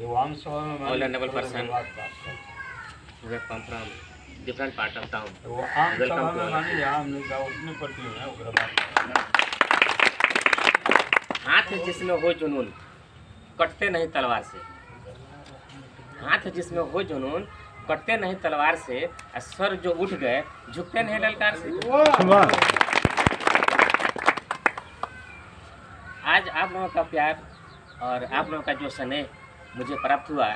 all honorable person who have come from different part of town. Welcome to all. हाथ जिसमें हो जुनून कटते नहीं तलवार से, हाथ जिसमें हो जुनून कटते नहीं तलवार से, सर जो उठ गए झुकते नहीं ललकार से। आज आप लोगों का प्यार और आप लोगों का जो स्नेह मुझे प्राप्त हुआ,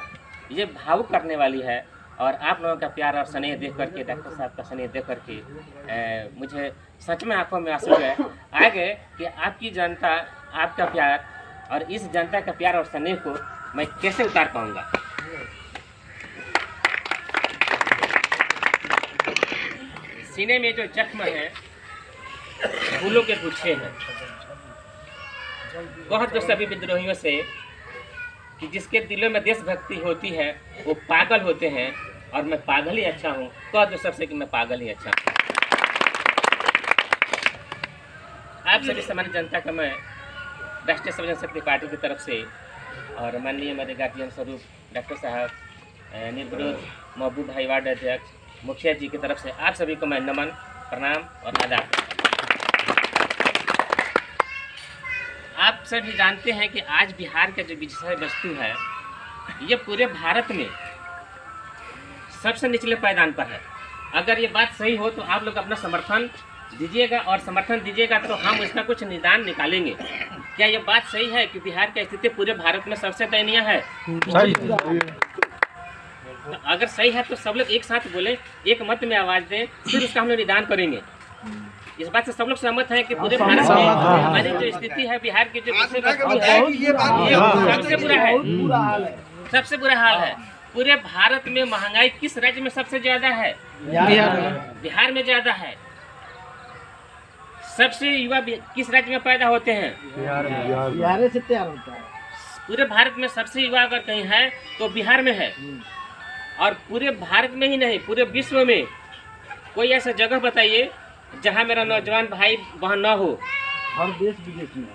ये भावुक करने वाली है। और आप लोगों का प्यार और स्नेह देख करके, डॉक्टर साहब का स्नेह देख करके मुझे सच में आंखों में आंसू गए आ गए कि आपकी जनता, आपका प्यार और इस जनता का प्यार और स्नेह को मैं कैसे उतार पाऊंगा। सीने में जो जख्म है फूलों के गुच्छे हैं, कह दो सभी विद्रोहियों से कि जिसके दिलों में देशभक्ति होती है वो पागल होते हैं, और मैं पागल ही अच्छा हूँ। कह दो सबसे कि मैं पागल ही अच्छा हूँ। आप सभी सामान्य जनता का मैं राष्ट्रीय सब जनशक्ति पार्टी की तरफ से और माननीय मेरे गार्जियन स्वरूप डॉक्टर साहब, निर्विरोध महबूब भाई वार्ड अध्यक्ष, मुखिया जी की तरफ से आप सभी को मैं नमन, प्रणाम और आदाब। आप सभी जानते हैं कि आज बिहार का जो विषय वस्तु है ये पूरे भारत में सबसे निचले पायदान पर है। अगर ये बात सही हो तो आप लोग अपना समर्थन दीजिएगा, और समर्थन दीजिएगा तो हम इसका कुछ निदान निकालेंगे। क्या ये बात सही है कि बिहार की स्थिति पूरे भारत में सबसे दयनीय है? तो अगर सही है तो सब लोग एक साथ बोले, एक मत में आवाज दें, फिर उसका हम लोग निदान करेंगे। इस बात से सब लोग सहमत हैं कि पूरे भारत में हमारी जो स्थिति है, बिहार की जो विषय वस्तु है, ये सबसे बुरा है, सबसे बुरा हाल है। पूरे भारत में महंगाई किस राज्य में सबसे ज्यादा है? बिहार में ज्यादा है। सबसे युवा किस राज्य में पैदा होते हैं? बिहार से तैयार होता है। पूरे भारत में सबसे युवा अगर कहीं है तो बिहार में है। और पूरे भारत में ही नहीं, पूरे विश्व में कोई ऐसा जगह बताइए जहां मेरा नौजवान भाई वहां न हो। हर देश विदेश में है।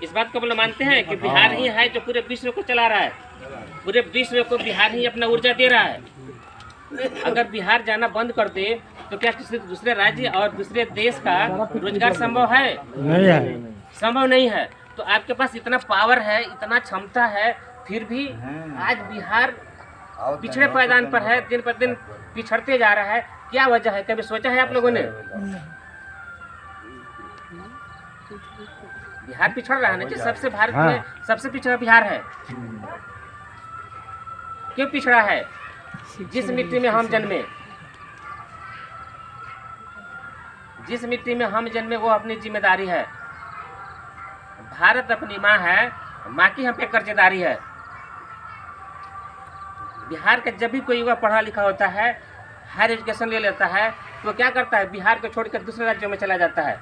इस बात को हम लोग मानते हैं कि बिहार ही है जो पूरे विश्व को चला रहा है, पूरे विश्व को बिहार ही अपना ऊर्जा दे रहा है। अगर बिहार जाना बंद कर दे तो क्या किसी दूसरे राज्य और दूसरे देश का रोजगार संभव है? नहीं है, संभव नहीं है। तो आपके पास इतना पावर है, इतना क्षमता है, फिर भी आज बिहार पिछड़े पायदान पर है, दिन पर दिन पिछड़ते जा रहा है। क्या वजह है? कभी सोचा है आप लोगों ने? बिहार पिछड़ रहा है ना जी, सबसे भारत में सबसे पिछड़ा बिहार है। क्यों पिछड़ा है? जिस मिट्टी में हम जन्मे, जिस मिट्टी में हम जन्मे वो अपनी जिम्मेदारी है। भारत अपनी माँ है, माँ की हम पे कर्जदारी है। बिहार का जब भी कोई युवा पढ़ा लिखा होता है, हायर एजुकेशन ले लेता है, तो क्या करता है? बिहार को छोड़कर दूसरे राज्यों में चला जाता है।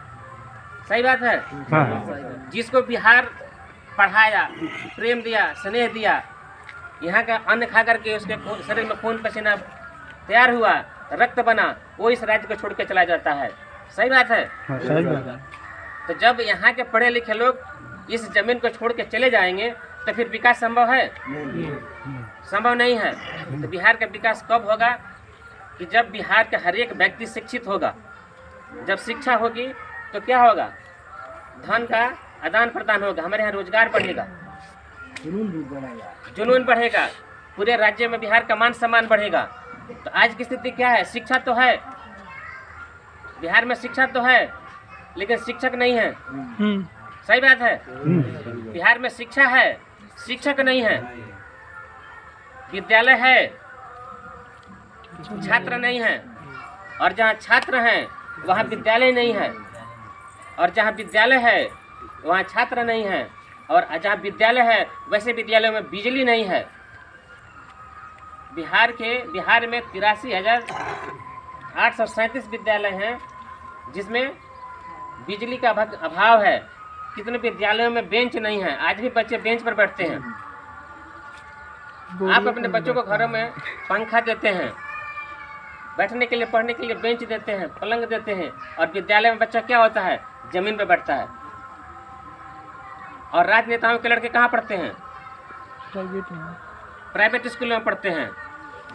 सही बात है। जिसको बिहार पढ़ाया, प्रेम दिया, स्नेह दिया, यहाँ का अन्न खा करके उसके शरीर में खून पसीना तैयार हुआ, रक्त बना, वो इस राज्य को छोड़ के चला जाता है। सही बात है। तो जब यहाँ के पढ़े लिखे लोग इस जमीन को छोड़ के चले जाएंगे तो फिर विकास संभव है? संभव नहीं है। तो बिहार का विकास कब होगा? कि जब बिहार का हर एक व्यक्ति शिक्षित होगा। जब शिक्षा होगी तो क्या होगा? धन का आदान प्रदान होगा, हमारे यहाँ रोजगार बढ़ेगा, जुनून बढ़ेगा, पूरे राज्य में बिहार का मान सम्मान बढ़ेगा। तो आज की स्थिति क्या है? शिक्षा तो है, बिहार में शिक्षा तो है, लेकिन शिक्षक नहीं है। सही बात है। बिहार में शिक्षा है, शिक्षक नहीं है। विद्यालय है, छात्र नहीं है। और जहाँ छात्र हैं वहाँ विद्यालय नहीं है, और जहाँ विद्यालय है वहाँ छात्र नहीं है, और जहाँ विद्यालय है वैसे विद्यालयों में बिजली नहीं है। बिहार में 83,837 विद्यालय हैं जिसमें बिजली का अभाव है। कितने विद्यालयों में बेंच नहीं है, आज भी बच्चे बेंच पर बैठते हैं। आप अपने बच्चों को घरों में पंखा देते हैं, बैठने के लिए, पढ़ने के लिए बेंच देते हैं, पलंग देते हैं, और विद्यालय में बच्चा क्या होता है? जमीन पर बैठता है। और राजनेताओं के लड़के कहाँ पढ़ते हैं? प्राइवेट स्कूलों में पढ़ते हैं,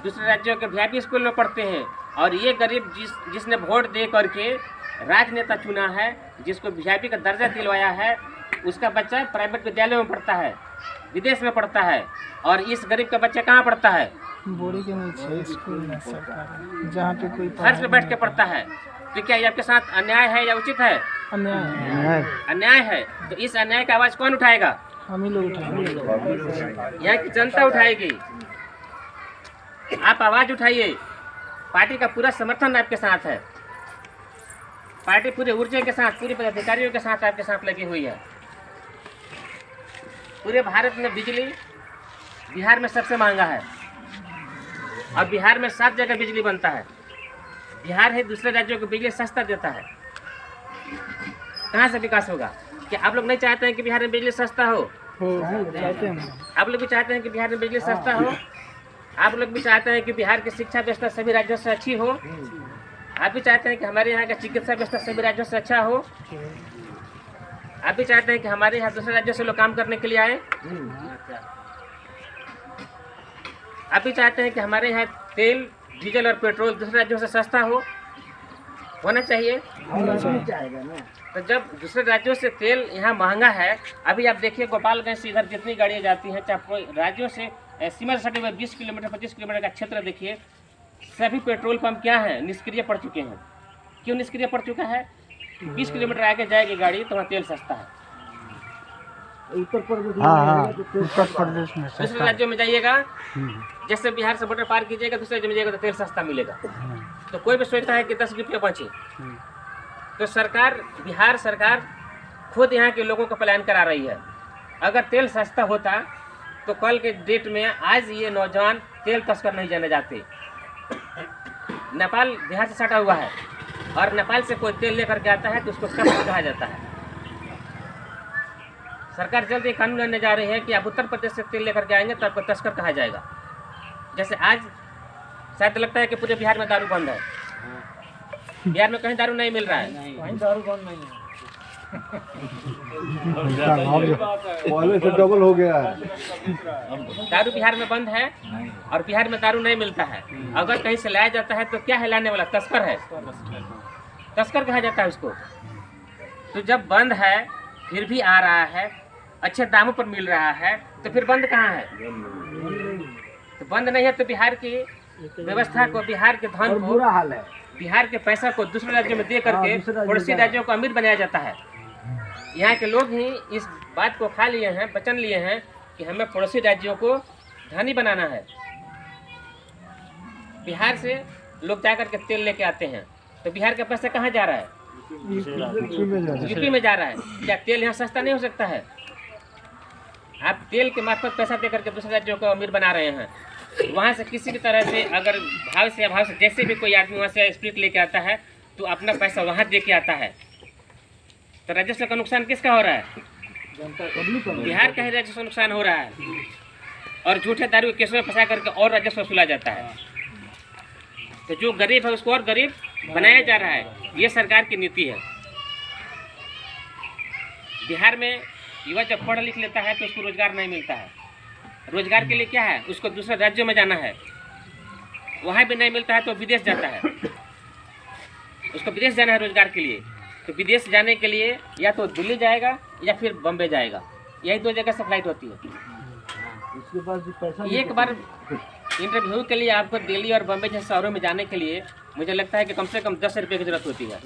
दूसरे राज्यों के वीआईपी स्कूल में पढ़ते हैं, और ये गरीब जिसने वोट दे करके राजनेता चुना है, जिसको वीआईपी का दर्जा दिलवाया है, उसका बच्चा प्राइवेट विद्यालय में पढ़ता है, विदेश में पढ़ता है, और इस गरीब का बच्चा कहाँ पढ़ता है? बोरी के नीचे स्कूल में सरकारी, जहाँ पे कोई फर्श पे बैठ के पढ़ता है। तो क्या ये आपके साथ अन्याय है या उचित है? अन्याय अन्याय है। तो इस अन्याय का आवाज कौन उठाएगा? हम ही लोग उठाएंगे, यहाँ की जनता उठाएगी। आप आवाज उठाइए, पार्टी का पूरा समर्थन आपके साथ है, पार्टी पूरे ऊर्जा के साथ, पूरे पदाधिकारियों के साथ आपके साथ लगी हुई है। पूरे भारत में बिजली बिहार में सबसे महंगा है, और बिहार में 7 जगह बिजली बनता है। बिहार है दूसरे राज्यों को बिजली सस्ता देता है। कहाँ से विकास होगा? क्या आप लोग नहीं चाहते हैं कि बिहार में बिजली सस्ता हो? चाहते हैं। आप लोग भी चाहते हैं कि बिहार में बिजली सस्ता हो? आप लोग भी चाहते हैं कि बिहार की शिक्षा व्यवस्था सभी राज्यों से अच्छी हो? आप भी चाहते हैं कि हमारे यहाँ का चिकित्सा व्यवस्था सभी राज्यों से अच्छा हो? आप भी चाहते हैं कि हमारे यहाँ दूसरे राज्यों से लोग काम करने के लिए आए? आप भी चाहते हैं कि हमारे यहाँ तेल, डीजल और पेट्रोल दूसरे राज्यों से सस्ता हो? होना चाहिए। चाहेगा ना। तो जब दूसरे राज्यों से तेल यहाँ महंगा है, अभी आप देखिए गोपालगंज से इधर जितनी गाड़ियाँ जाती हैं, चाहे कोई राज्यों से सीमा से सटे हुए 20 किलोमीटर 25 किलोमीटर का क्षेत्र देखिए, सभी पेट्रोल पंप क्या है? निष्क्रिय पड़ चुके हैं। क्यों निष्क्रिय पड़ चुका है? 20 किलोमीटर आगे जाएगी गाड़ी तो वहाँ तेल सस्ता है। उत्तर प्रदेश उत्तर प्रदेश में दूसरे राज्यों में जाइएगा, जैसे बिहार से बॉर्डर पार कीजिएगा, दूसरे राज्य में जाइएगा तो तेल सस्ता मिलेगा। तो कोई भी सोचता है कि 10 रुपये बचे। तो सरकार, बिहार सरकार खुद यहाँ के लोगों को पलायन करा रही है। अगर तेल सस्ता होता तो कल के डेट में आज ये नौजवान तेल तस्कर नहीं जाने जाते। नेपाल बिहार से सटा हुआ है, और नेपाल से कोई तेल लेकर के आता है तो उसको तस्कर कहा जाता है। सरकार जल्द ही कानून लाने जा रही है कि आप उत्तर प्रदेश से तेल लेकर के आएंगे तो आपको तस्कर कहा जाएगा। जैसे आज शायद लगता है कि पूरे बिहार में दारू बंद है। बिहार में कहीं दारू नहीं मिल रहा है। कहीं दारू बंद नहीं है। पहले से डबल हो गया है। दारू बिहार में बंद है, और बिहार में दारू नहीं मिलता है। अगर कहीं से लाया जाता है तो क्या है लाने वाला? तस्कर है, तस्कर कहा जाता है उसको। तो जब बंद है फिर भी आ रहा है, अच्छे दामों पर मिल रहा है, तो फिर बंद कहाँ है? तो बंद नहीं है तो बिहार की व्यवस्था को, बिहार के धन को, बुरा हाल है। बिहार के पैसा को दूसरे राज्यों में दे करके पड़ोसी राज्यों को अमीर बनाया जाता है। यहाँ के लोग ही इस बात को खा लिए हैं, वचन लिए हैं कि हमें पड़ोसी राज्यों को धनी बनाना है। बिहार से लोग जा करके तेल लेके आते हैं, तो बिहार का पैसा कहाँ जा रहा है? यूपी में जा रहा है। क्या तेल यहाँ सस्ता नहीं हो सकता है? आप तेल के मार्फत पैसा दे करके दूसरे राज्यों को अमीर बना रहे हैं। वहाँ से किसी भी तरह से अगर भाव से अभाव से जैसे भी कोई आदमी वहाँ से स्प्रिट लेके आता है तो अपना पैसा वहाँ दे के आता है। तो राजस्व का नुकसान किसका हो रहा है? बिहार का ही राजस्व का नुकसान हो रहा है। और झूठे दारू के केसों में फंसा करके और राजस्व वसूला जाता है। तो जो गरीब है उसको और गरीब बनाया जा रहा है। ये सरकार की नीति है। बिहार में युवा जब पढ़ लिख लेता है तो उसको रोजगार नहीं मिलता है। रोजगार के लिए क्या है? उसको दूसरे राज्यों में जाना है। वहाँ भी नहीं मिलता है तो विदेश जाता है। उसको विदेश जाना है रोजगार के लिए। तो विदेश जाने के लिए या तो दिल्ली जाएगा या फिर बम्बे जाएगा। यही 2 जगह से फ्लाइट होती है। उसके पास भी पैसा एक बार इंटरव्यू के लिए आपको दिल्ली और बम्बे जैसे शहरों में जाने के लिए मुझे लगता है कि कम से कम 10 रुपये की जरूरत होती है।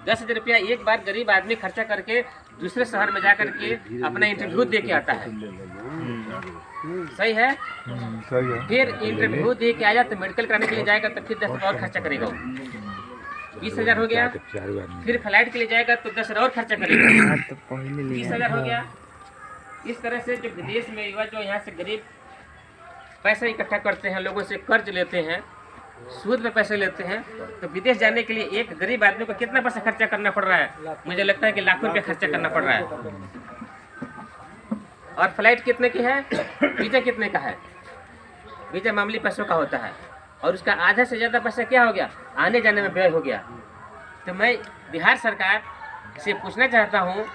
10,000 रुपया एक बार गरीब आदमी खर्चा करके दूसरे शहर में जा करके अपना इंटरव्यू दे के आता है। सही है? सही है। फिर इंटरव्यू दे के आया तो मेडिकल कराने के लिए जाएगा तो फिर 10 और खर्चा करेगा। 20,000 हो गया। फिर फ्लाइट के लिए जाएगा तो 10 और खर्चा करेगा। 30,000 हो गया। इस तरह से जो विदेश में युवा जो यहाँ से गरीब पैसा इकट्ठा करते हैं, लोगों से कर्ज लेते हैं, सूद में पैसे लेते हैं, तो विदेश जाने के लिए एक गरीब आदमी को कितना पैसा खर्चा करना पड़ रहा है? मुझे लगता है कि लाखों रुपये खर्चा करना पड़ रहा है। और फ्लाइट कितने की है? वीज़ा कितने का है? वीज़ा मामूली पैसों का होता है, और उसका आधा से ज़्यादा पैसा क्या हो गया? आने जाने में व्यय हो गया। तो मैं बिहार सरकार से पूछना चाहता हूँ,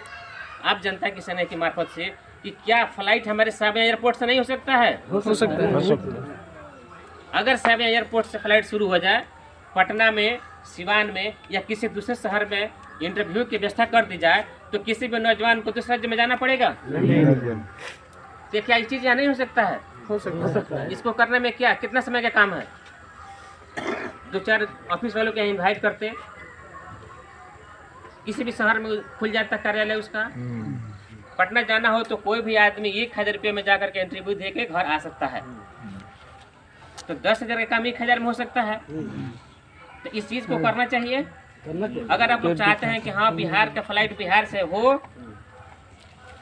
आप जनता की सेना की मार्फत से, कि क्या फ्लाइट हमारे साबिया एयरपोर्ट से नहीं हो सकता है? हो सकता है। अगर साबिया एयरपोर्ट से फ्लाइट शुरू हो जाए, पटना में, सिवान में या किसी दूसरे शहर में इंटरव्यू की व्यवस्था कर दी जाए, तो किसी भी नौजवान को दूसरे राज्य में जाना पड़ेगा? तो क्या ये चीज़ यहाँ नहीं हो सकता है? हो सकता है। इसको करने में क्या कितना समय का काम है? 2-4 ऑफिस वालों को इनवाइट करते, किसी भी शहर में खुल जाता कार्यालय उसका। पटना जाना हो तो कोई भी आदमी 1000 रुपये में जाकर के इंटरव्यू दे के घर आ सकता है। तो 10,000 का काम 1000 में हो सकता है। तो इस चीज़ को करना चाहिए। अगर आप लोग चाहते हैं कि हाँ बिहार का फ्लाइट बिहार से हो,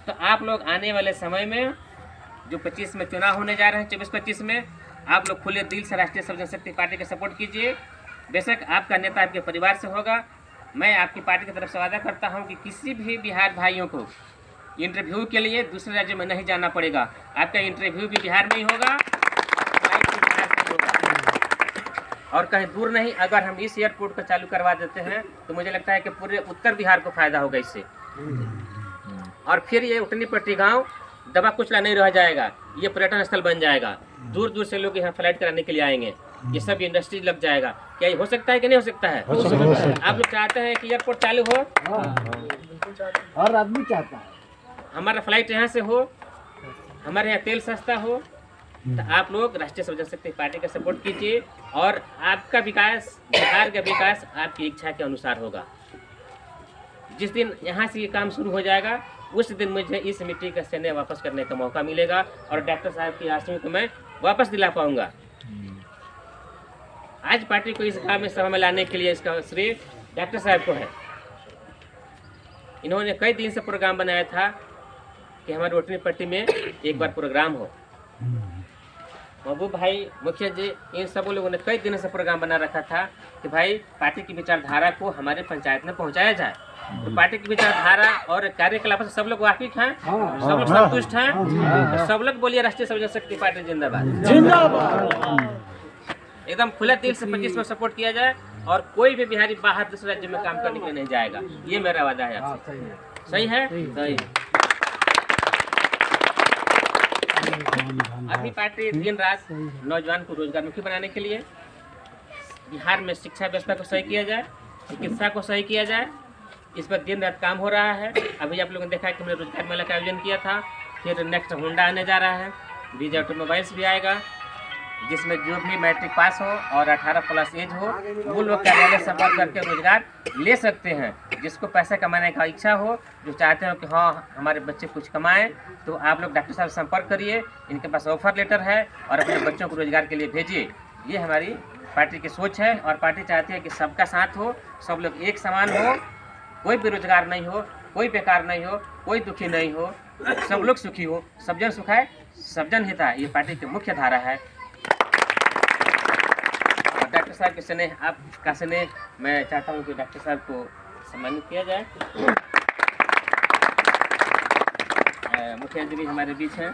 तो आप लोग आने वाले समय में जो 25 में चुनाव होने जा रहे हैं, 24-25 में, आप लोग खुले दिल से राष्ट्रीय सब जनशक्ति पार्टी का सपोर्ट कीजिए। बेशक आपका नेता आपके परिवार से होगा। मैं आपकी पार्टी की तरफ से वादा करता हूं कि किसी भी बिहार भाइयों को इंटरव्यू के लिए दूसरे राज्य में नहीं जाना पड़ेगा। आपका इंटरव्यू भी बिहार में ही होगा, फ्लाइट भी बिहार से होगा। और कहीं दूर नहीं, अगर हम इस एयरपोर्ट को चालू करवा देते हैं तो मुझे लगता है कि पूरे उत्तर बिहार को फायदा होगा इससे। और फिर ये उठनी पट्टी गाँव दबा कुचला नहीं रह जाएगा, ये पर्यटन स्थल बन जाएगा। दूर दूर से लोग यहाँ फ्लाइट कराने के लिए आएंगे, ये सब इंडस्ट्री लग जाएगा। क्या ये हो सकता है कि नहीं हो सकता है? आप लोग चाहते हैं कि एयरपोर्ट चालू हो, हर आदमी चाहता है। हमारा फ्लाइट यहाँ से हो, हमारे यहाँ तेल सस्ता हो, तो आप लोग राष्ट्रीय सब जनशक्ति पार्टी का सपोर्ट कीजिए और आपका विकास, बिहार का विकास आपकी इच्छा के अनुसार होगा। जिस दिन यहाँ से ये काम शुरू हो जाएगा, उस दिन मुझे इस मिट्टी का सेने वापस करने का मौका मिलेगा और डॉक्टर साहब की आश्रम को मैं वापस दिला पाऊंगा। आज पार्टी को इस काम में सभा में लाने के लिए इसका श्रेय डॉक्टर साहब को है। इन्होंने कई दिन से प्रोग्राम बनाया था कि हमारे रोटनी पट्टी में एक बार प्रोग्राम हो। महबूब भाई, मुखिया जी, इन सब लोगों ने कई दिनों से प्रोग्राम बना रखा था कि भाई पार्टी की विचारधारा को हमारे पंचायत में पहुंचाया जाए। तो पार्टी की विचारधारा और कार्यकलाप से सब लोग वाकिफ हैं, सब लोग संतुष्ट हैं। तो सब लोग बोलिए राष्ट्रीय सब जनशक्ति पार्टी जिंदाबाद जिंदाबाद। एकदम खुला दिल से 25 में सपोर्ट किया जाए और कोई भी बिहारी बाहर दूसरे राज्य में काम करने के लिए नहीं जाएगा। ये मेरा वादा है आपसे। सही है? सही। अभी पार्टी दिन रात नौजवान को रोजगारमुखी बनाने के लिए बिहार में शिक्षा व्यवस्था को सही किया जाए, चिकित्सा को सही किया जाए, इस पर दिन रात काम हो रहा है। अभी आप लोगों ने देखा कि हमने रोजगार मेला का आयोजन किया था। फिर नेक्स्ट होंडा आने जा रहा है, विजय ऑटोमोबाइल्स भी आएगा, जिसमें जो भी मैट्रिक पास हो और 18+ एज हो वो लोग कार्यालय संपर्क करके रोजगार ले सकते हैं। जिसको पैसा कमाने का इच्छा हो, जो चाहते हो कि हाँ हमारे बच्चे कुछ कमाएं, तो आप लोग डॉक्टर साहब संपर्क करिए। इनके पास ऑफर लेटर है और अपने बच्चों को रोजगार के लिए भेजिए। ये हमारी पार्टी की सोच है और पार्टी चाहती है कि सबका साथ हो, सब लोग एक समान हो, कोई बेरोजगार नहीं हो, कोई बेकार नहीं हो, कोई दुखी नहीं हो, सब लोग सुखी हो। सब जन सुखाए सब जन हिताय, ये पार्टी की मुख्य धारा है। और डॉक्टर साहब के स्नेह, आपका स्नेह, मैं चाहता हूँ कि डॉक्टर साहब को सम्मानित किया जाए। मुखिया जी भी हमारे बीच हैं।